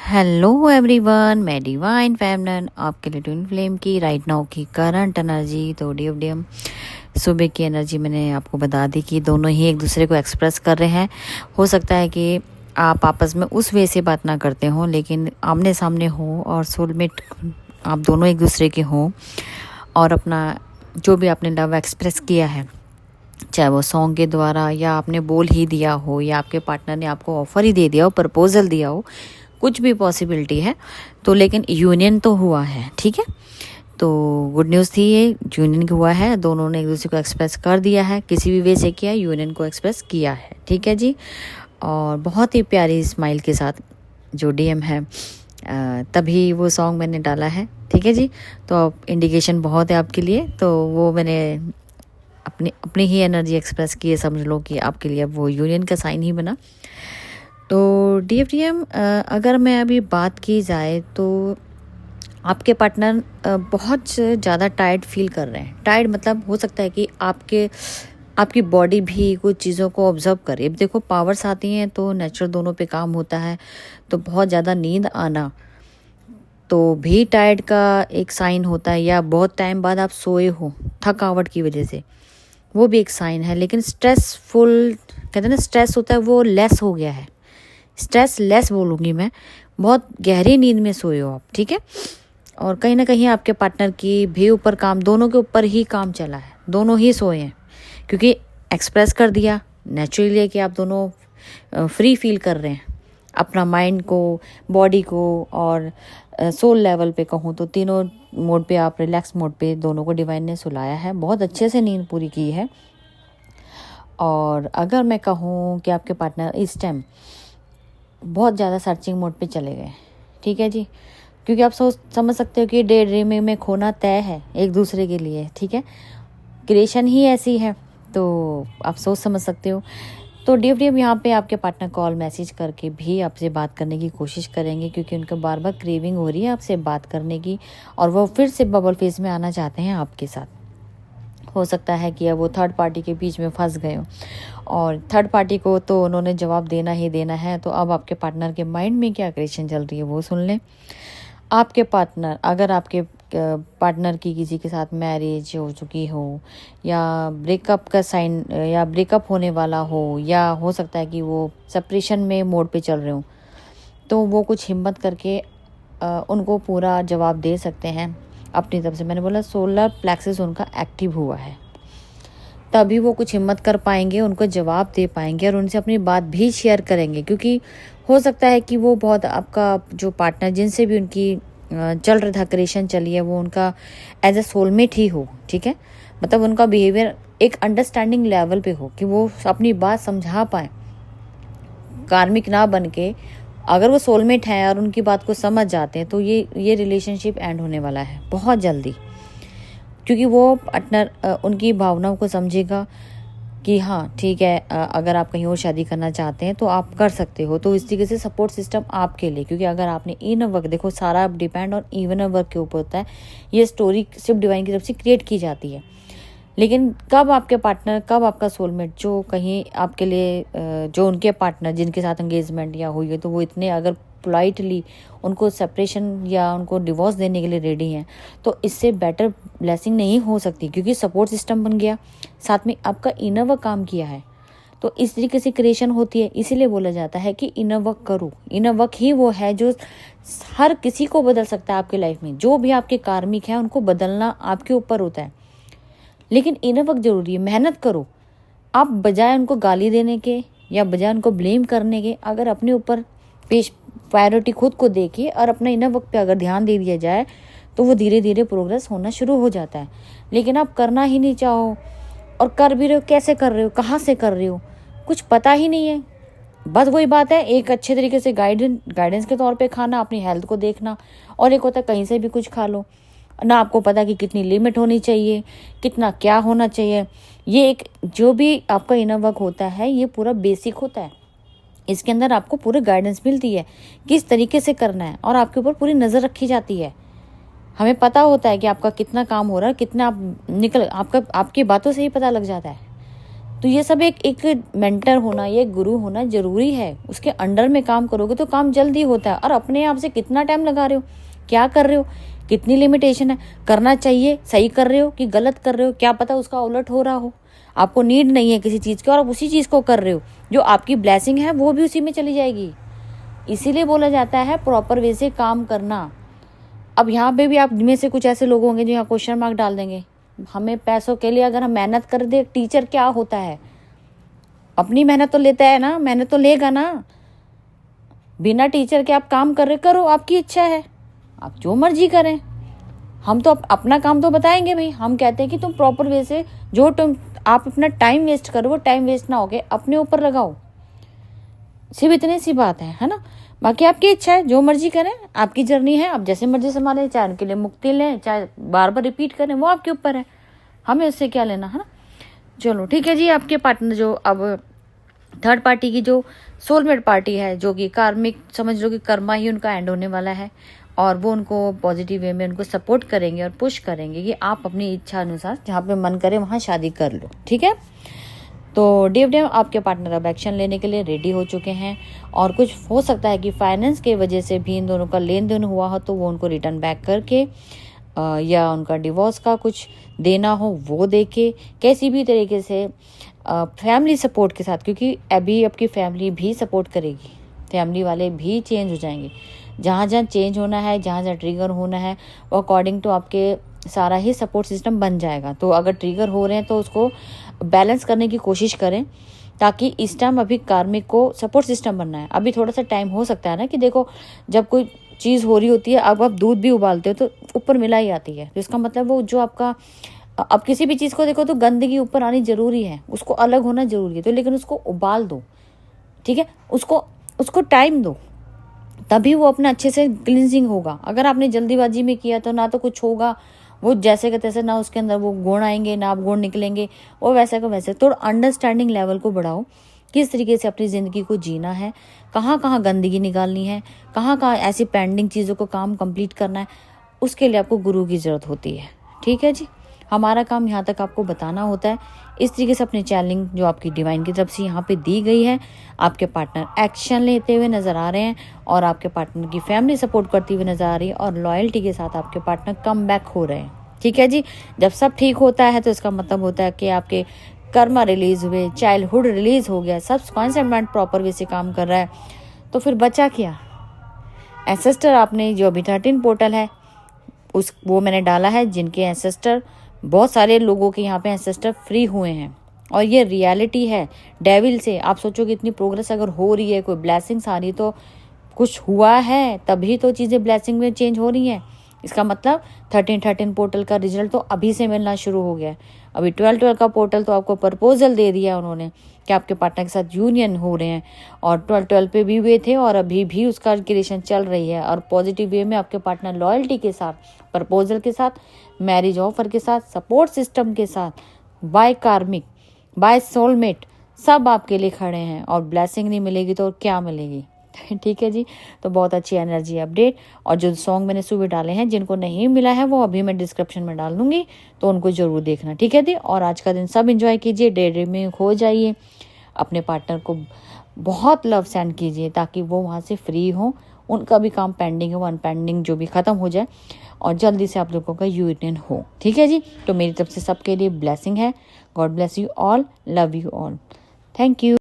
Hello everyone, मैं divine फेमनन आपके लिए ट्विन फ्लेम की राइट नाउ की करंट एनर्जी। तो डियम सुबह की एनर्जी मैंने आपको बता दी कि दोनों ही एक दूसरे को एक्सप्रेस कर रहे हैं। हो सकता है कि आप आपस में उस वे से बात ना करते हो, लेकिन आमने सामने हो और सोलमेट आप दोनों एक दूसरे के हो और अपना जो भी आपने लव एक्सप्रेस किया है, चाहे वो सॉन्ग के द्वारा या आपने बोल ही दिया हो या आपके पार्टनर ने आपको ऑफर ही दे दिया हो, प्रपोजल दिया हो, कुछ भी पॉसिबिलिटी है। तो लेकिन यूनियन तो हुआ है, ठीक है। तो गुड न्यूज़ थी, ये यूनियन हुआ है, दोनों ने एक दूसरे को एक्सप्रेस कर दिया है, किसी भी वे से किया, यूनियन को एक्सप्रेस किया है, ठीक है जी। और बहुत ही प्यारी स्माइल के साथ जो डीएम है, तभी वो सॉन्ग मैंने डाला है, ठीक है जी। तो इंडिकेशन बहुत है आपके लिए, तो वो मैंने अपनी ही एनर्जी एक्सप्रेस की है, समझ लो कि आपके लिए अब वो यूनियन का साइन ही बना। तो डीएम अगर मैं अभी बात की जाए तो आपके पार्टनर बहुत ज़्यादा टायर्ड फील कर रहे हैं। टायर्ड मतलब हो सकता है कि आपकी बॉडी भी कुछ चीज़ों को ऑब्जर्व करे। अब देखो, पावर्स आती हैं तो नेचुरल दोनों पे काम होता है, तो बहुत ज़्यादा नींद आना तो भी टायर्ड का एक साइन होता है, या बहुत टाइम बाद आप सोए हो थकावट की वजह से, वो भी एक साइन है। लेकिन स्ट्रेसफुल कहते हैं ना, स्ट्रेस होता है वो लेस हो गया है, स्ट्रेस लेस बोलूँगी मैं, बहुत गहरी नींद में सोए हो आप, ठीक है। और कहीं ना कहीं आपके पार्टनर की भी ऊपर काम, दोनों के ऊपर ही काम चला है, दोनों ही सोए हैं, क्योंकि एक्सप्रेस कर दिया नेचुरली है कि आप दोनों फ्री फील कर रहे हैं अपना माइंड को, बॉडी को, और सोल लेवल पे कहूँ तो तीनों मोड पे आप रिलैक्स मोड पे दोनों को डिवाइन ने सुलाया है, बहुत अच्छे से नींद पूरी की है। और अगर मैं कहूँ कि आपके पार्टनर इस टाइम बहुत ज़्यादा सर्चिंग मोड पे चले गए, ठीक है जी, क्योंकि आप समझ सकते हो कि डे ड्रीमिंग में खोना तय है एक दूसरे के लिए, ठीक है। क्रिएशन ही ऐसी है, तो आप सोच समझ सकते हो। तो डीएम यहाँ पे आपके पार्टनर कॉल मैसेज करके भी आपसे बात करने की कोशिश करेंगे, क्योंकि उनको बार बार क्रेविंग हो रही है आपसे बात करने की, और वो फिर से बबल फेज में आना चाहते हैं आपके साथ। हो सकता है कि अब वो थर्ड पार्टी के बीच में फंस गए हो, और थर्ड पार्टी को तो उन्होंने जवाब देना ही देना है। तो अब आपके पार्टनर के माइंड में क्या क्रिएशन चल रही है वो सुन लें। आपके पार्टनर, अगर आपके पार्टनर की किसी के साथ मैरिज हो चुकी हो, या ब्रेकअप का साइन, या ब्रेकअप होने वाला हो, या हो सकता है कि वो सेपरेशन में मोड पे चल रहे हो, तो वो कुछ हिम्मत करके उनको पूरा जवाब दे सकते हैं अपनी तरफ से। मैंने बोला सोलर प्लेक्सस उनका एक्टिव हुआ है, तभी वो कुछ हिम्मत कर पाएंगे, उनको जवाब दे पाएंगे और उनसे अपनी बात भी शेयर करेंगे। क्योंकि हो सकता है कि वो बहुत, आपका जो पार्टनर जिनसे भी उनकी चल रहा था क्रिएशन चली है, वो उनका एज ए सोलमेट ही हो, ठीक है। मतलब उनका बिहेवियर एक अंडरस्टैंडिंग लेवल पे हो कि वो अपनी बात समझा पाए, कार्मिक ना बन के। अगर वो सोलमेट हैं और उनकी बात को समझ जाते हैं तो ये रिलेशनशिप एंड होने वाला है बहुत जल्दी, क्योंकि वो पार्टनर उनकी भावनाओं को समझेगा कि हाँ ठीक है, अगर आप कहीं और शादी करना चाहते हैं तो आप कर सकते हो। तो इस तरीके से सपोर्ट सिस्टम आपके लिए, क्योंकि अगर आपने इनर वर्क, देखो सारा डिपेंड ऑन इनर वर्क के ऊपर होता है। ये स्टोरी सिर्फ डिवाइन की तरफ से क्रिएट की जाती है, लेकिन कब आपके पार्टनर, कब आपका सोलमेट जो कहीं आपके लिए, जो उनके पार्टनर जिनके साथ एंगेजमेंट या हुई है, तो वो इतने अगर पोलाइटली उनको सेपरेशन या उनको डिवोर्स देने के लिए रेडी हैं, तो इससे बेटर ब्लेसिंग नहीं हो सकती, क्योंकि सपोर्ट सिस्टम बन गया, साथ में आपका इनर वर्क काम किया है। तो इस तरीके से क्रिएशन होती है। इसीलिए बोला जाता है कि इनर वर्क करो। इनर वर्क ही वो है जो हर किसी को बदल सकता है आपके लाइफ में। जो भी आपके कार्मिक है उनको बदलना आपके ऊपर होता है, लेकिन इनर वर्क जरूरी है, मेहनत करो। आप बजाय उनको गाली देने के या बजाय उनको ब्लेम करने के, अगर अपने ऊपर प्रायोरिटी खुद को देखिए और अपने इनर वर्क पे अगर ध्यान दे दिया जाए, तो वो धीरे धीरे प्रोग्रेस होना शुरू हो जाता है। लेकिन आप करना ही नहीं चाहो, और कर भी रहे हो, कैसे कर रहे हो, कहाँ से कर रहे हो, कुछ पता ही नहीं है। बस वही बात है, एक अच्छे तरीके से गाइडेंस के तौर पे खाना, अपनी हेल्थ को देखना, और एक होता है कहीं से भी कुछ खा लो ना, आपको पता कि कितनी लिमिट होनी चाहिए, कितना क्या होना चाहिए। ये एक जो भी आपका इनर वर्क होता है, ये पूरा बेसिक होता है। इसके अंदर आपको पूरी गाइडेंस मिलती है किस तरीके से करना है, और आपके ऊपर पूरी नज़र रखी जाती है। हमें पता होता है कि आपका कितना काम हो रहा है, कितना आप आपकी बातों से ही पता लग जाता है तो ये सब एक मेंटर होना, ये गुरु होना जरूरी है। उसके अंडर में काम करोगे तो काम जल्दी होता है। और अपने आप से कितना टाइम लगा रहे हो, क्या कर रहे हो, कितनी लिमिटेशन है, करना चाहिए, सही कर रहे हो कि गलत कर रहे हो, क्या पता उसका उलट हो रहा हो। आपको नीड नहीं है किसी चीज़ की और आप उसी चीज़ को कर रहे हो, जो आपकी ब्लेसिंग है वो भी उसी में चली जाएगी। इसीलिए बोला जाता है प्रॉपर वे से काम करना। अब यहाँ पे भी आप में से कुछ ऐसे लोग होंगे जो यहाँ क्वेश्चन मार्क डाल देंगे, हमें पैसों के लिए अगर हम मेहनत कर दे, टीचर क्या होता है, अपनी मेहनत तो लेता है ना, मेहनत तो लेगा ना। बिना टीचर के आप काम कर रहे, करो, आपकी इच्छा है, आप जो मर्जी करें। हम तो अपना काम तो बताएंगे भाई। हम कहते हैं कि तुम प्रॉपर वे से, जो तुम आप अपना टाइम वेस्ट करो वो टाइम वेस्ट ना होके अपने ऊपर लगाओ। सिर्फ इतनी सी बात है ना। बाकी आपकी इच्छा है, जो मर्जी करें, आपकी जर्नी है, आप जैसे मर्जी संभालें, चाहे उनके लिए मुक्ति लें, चाहे बार बार रिपीट करें, वो आपके ऊपर है, हमें उससे क्या लेना, है ना। चलो ठीक है जी। आपके पार्टनर जो अब थर्ड पार्टी की जो सोलमेट पार्टी है, जो कि कार्मिक समझ लो कि कर्मा ही उनका एंड होने वाला है, और वो उनको पॉजिटिव वे में उनको सपोर्ट करेंगे और पुश करेंगे कि आप अपनी इच्छा अनुसार जहाँ पे मन करे वहाँ शादी कर लो, ठीक है। तो डेव आपके पार्टनर अब एक्शन लेने के लिए रेडी हो चुके हैं, और कुछ हो सकता है कि फाइनेंस के वजह से भी इन दोनों का लेन देन हुआ हो, तो वो उनको रिटर्न बैक करके या उनका डिवोर्स का कुछ देना हो वो दे के, कैसी भी तरीके से फैमिली सपोर्ट के साथ, क्योंकि अभी आपकी फैमिली भी सपोर्ट करेगी, फैमिली वाले भी चेंज हो जाएंगे। जहाँ जहाँ चेंज होना है, जहाँ जहाँ ट्रिगर होना है, वो अकॉर्डिंग टू आपके सारा ही सपोर्ट सिस्टम बन जाएगा। तो अगर ट्रिगर हो रहे हैं तो उसको बैलेंस करने की कोशिश करें, ताकि इस टाइम अभी कार्मिक को सपोर्ट सिस्टम बनना है। अभी थोड़ा सा टाइम हो सकता है ना, कि देखो जब कोई चीज़ हो रही होती है, अब आप दूध भी उबालते हो तो ऊपर मिलाई आती है, तो इसका मतलब वो जो आपका, अब किसी भी चीज़ को देखो तो गंदगी ऊपर आनी जरूरी है, उसको अलग होना जरूरी है, तो लेकिन उसको उबाल दो, ठीक है, उसको टाइम दो, तभी वो अपना अच्छे से क्लिनजिंग होगा। अगर आपने जल्दीबाजी में किया तो ना तो कुछ होगा, वो जैसे का तैसे, ना उसके अंदर वो गुण आएंगे, ना आप गुण निकलेंगे, वो वैसे का वैसे। थोड़ा अंडरस्टैंडिंग लेवल को बढ़ाओ, किस तरीके से अपनी ज़िंदगी को जीना है, कहाँ कहाँ गंदगी निकालनी है, कहाँ कहाँ ऐसी पेंडिंग चीज़ों को काम कंप्लीट करना है, उसके लिए आपको गुरु की ज़रूरत होती है, ठीक है जी। हमारा काम यहाँ तक आपको बताना होता है। इस तरीके से अपनी चैलेंज जो आपकी डिवाइन की तरफ से यहाँ पे दी गई है, आपके पार्टनर एक्शन लेते हुए नज़र आ रहे हैं, और आपके पार्टनर की फैमिली सपोर्ट करती हुई नज़र आ रही है, और लॉयल्टी के साथ आपके पार्टनर कम बैक हो रहे हैं, ठीक है जी। जब सब ठीक होता है तो इसका मतलब होता है कि आपके कर्मा रिलीज हुए, चाइल्डहुड रिलीज हो गया, सब कॉन्सेप्ट माइंड प्रॉपर वे से काम कर रहा है, तो फिर बचा क्या। एंसेस्टर आपने जो अभी 13 पोर्टल है वो मैंने डाला है, जिनके एंसेस्टर, बहुत सारे लोगों के यहाँ पे एंसेस्टर फ्री हुए हैं, और ये रियलिटी है डेविल से। आप सोचो कि इतनी प्रोग्रेस अगर हो रही है, कोई ब्लेसिंग्स आ रही, तो कुछ हुआ है, तभी तो चीज़ें ब्लेसिंग में चेंज हो रही हैं। इसका मतलब 13 पोर्टल का रिजल्ट तो अभी से मिलना शुरू हो गया है। अभी 12 का पोर्टल तो आपको प्रपोजल दे दिया उन्होंने कि आपके पार्टनर के साथ यूनियन हो रहे हैं, और 12 पे भी हुए थे, और अभी भी उसका क्रिएशन चल रही है, और पॉजिटिव वे में आपके पार्टनर लॉयल्टी के साथ, प्रपोजल के साथ, मैरिज ऑफर के साथ, सपोर्ट सिस्टम के साथ, बाय कार्मिक, बाय सोलमेट, सब आपके लिए खड़े हैं। और ब्लेसिंग नहीं मिलेगी तो क्या मिलेगी, ठीक है जी। तो बहुत अच्छी एनर्जी अपडेट, और जो सॉन्ग मैंने सुबह डाले हैं, जिनको नहीं मिला है वो अभी मैं डिस्क्रिप्शन में डाल दूंगी, तो उनको जरूर देखना, ठीक है जी। और आज का दिन सब एंजॉय कीजिए, डे ड्रीम में खो जाइए, अपने पार्टनर को बहुत लव सेंड कीजिए, ताकि वो वहाँ से फ्री हो, उनका भी काम पेंडिंग है वो अनपेंडिंग जो भी खत्म हो जाए, और जल्दी से आप लोगों का यूनियन हो, ठीक है जी। तो मेरी तरफ से सबके लिए ब्लेसिंग है। God bless you all, love you all, thank you.